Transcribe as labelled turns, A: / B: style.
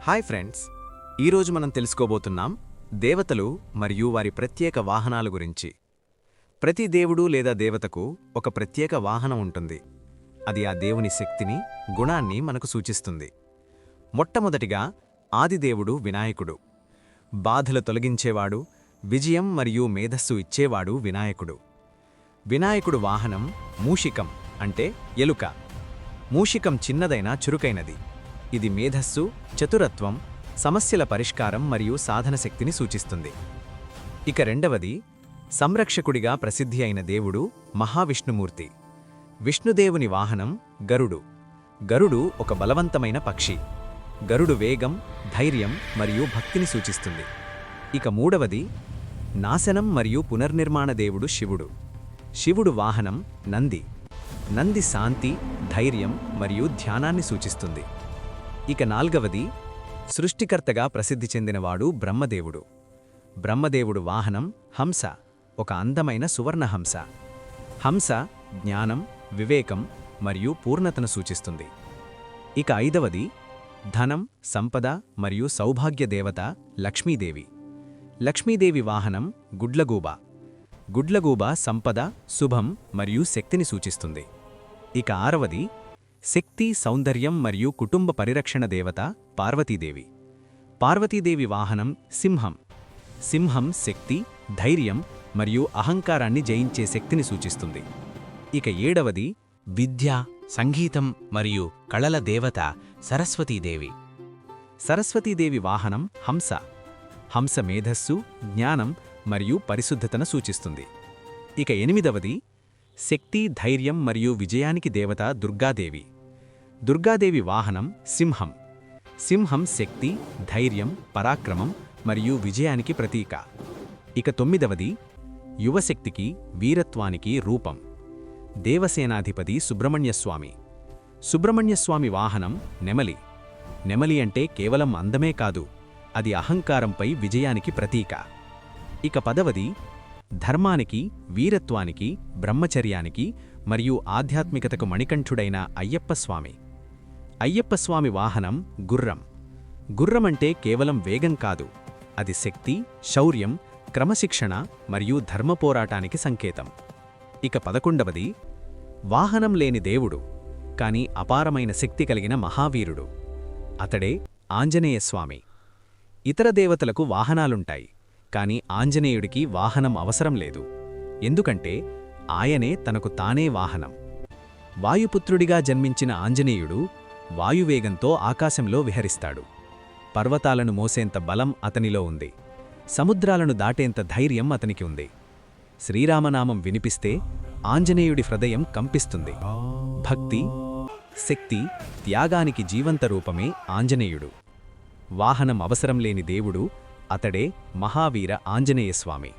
A: Hi friends, ఈరోజు మనం తెలుసుకోబోతున్నాం దేవతలు మరియు వారి ప్రత్యేక వాహనాల గురించి. ప్రతి దేవుడు లేదా దేవతకు ఒక ప్రత్యేక వాహనం ఉంటుంది. అది ఆ దేవుని శక్తిని, గుణాన్ని మనకు సూచిస్తుంది. మొట్టమొదటిగా ఆదిదేవుడు వినాయకుడు. బాధలు తొలగించేవాడు, విజయం మరియు మేధస్సు ఇచ్చేవాడు వినాయకుడు. వినాయకుడు వాహనం మూషికం, అంటే ఎలుక. మూషికం చిన్నదైనా చురుకైనది. ఇది మేధస్సు, చతురత్వం, సమస్యల పరిష్కారం మరియు సాధన శక్తిని సూచిస్తుంది. ఇక రెండవది, సంరక్షకుడిగా ప్రసిద్ధి అయిన దేవుడు మహావిష్ణుమూర్తి. విష్ణుదేవుని వాహనం గరుడు. గరుడు ఒక బలవంతమైన పక్షి. గరుడు వేగం, ధైర్యం మరియు భక్తిని సూచిస్తుంది. ఇక మూడవది, నాశనం మరియు పునర్నిర్మాణ దేవుడు శివుడు. శివుడు వాహనం నంది. నంది శాంతి, ధైర్యం మరియు ధ్యానాన్ని సూచిస్తుంది. ఇక నాల్గవది, సృష్టికర్తగా ప్రసిద్ధి చెందినవాడు బ్రహ్మదేవుడు. బ్రహ్మదేవుడు వాహనం హంస, ఒక అందమైన సువర్ణహంస. హంస జ్ఞానం, వివేకం మరియు పూర్ణతను సూచిస్తుంది. ఇక ఐదవది, ధనం, సంపద మరియు సౌభాగ్య దేవత లక్ష్మీదేవి. లక్ష్మీదేవి వాహనం గుడ్లగూబ. గుడ్లగూబ సంపద, శుభం మరియు శక్తిని సూచిస్తుంది. ఇక ఆరవది, శక్తి, సౌందర్యం మరియు కుటుంబ పరిరక్షణ దేవత పార్వతీదేవి. పార్వతీదేవి వాహనం సింహం. సింహం శక్తి, ధైర్యం మరియు అహంకారాన్ని జయించే శక్తిని సూచిస్తుంది. ఇక ఏడవది,
B: విద్య, సంగీతం మరియు కళల దేవత సరస్వతీదేవి.
A: సరస్వతీదేవి వాహనం హంస. హంస మేధస్సు, జ్ఞానం మరియు పరిశుద్ధతను సూచిస్తుంది. ఇక ఎనిమిదవది, శక్తి, ధైర్యం మరియు విజయానికి దేవత దుర్గాదేవి. దుర్గాదేవి వాహనం సింహం. సింహం శక్తి, ధైర్యం, పరాక్రమం మరియు విజయానికి ప్రతీక. ఇక తొమ్మిదవది, యువశక్తికి, వీరత్వానికి రూపం. దేవసేనాధిపతి సుబ్రహ్మణ్యస్వామి. సుబ్రహ్మణ్యస్వామి వాహనం నెమలి. నెమలి అంటే కేవలం అందమే కాదు, అది అహంకారంపై విజయానికి ప్రతీక. ఇక పదవది, ధర్మానికి, వీరత్వానికి, బ్రహ్మచర్యానికి మరియు ఆధ్యాత్మికతకు మణికంఠుడైన అయ్యప్పస్వామి. అయ్యప్పస్వామి వాహనం గుర్రం. గుర్రమంటే కేవలం వేగం కాదు, అది శక్తి, శౌర్యం, క్రమశిక్షణ మరియు ధర్మపోరాటానికి సంకేతం. ఇక 11వది, వాహనం లేని దేవుడు కాని అపారమైన శక్తి కలిగిన మహావీరుడు. అతడే ఆంజనేయస్వామి. ఇతర దేవతలకు వాహనాలుంటాయి, కాని ఆంజనేయుడికి వాహనం అవసరం లేదు. ఎందుకంటే ఆయనే తనకు తానే వాహనం. వాయుపుత్రుడిగా జన్మించిన ఆంజనేయుడు వాయువేగంతో ఆకాశంలో విహరిస్తాడు. పర్వతాలను మోసేంత బలం అతనిలో ఉంది. సముద్రాలను దాటేంత ధైర్యం అతనికి ఉంది. శ్రీరామనామం వినిపిస్తే ఆంజనేయుడి హృదయం కంపిస్తుంది. భక్తి, శక్తి, త్యాగానికి జీవంత రూపమే ఆంజనేయుడు. వాహనం అవసరం లేని దేవుడు, అతడే మహావీర ఆంజనేయస్వామి.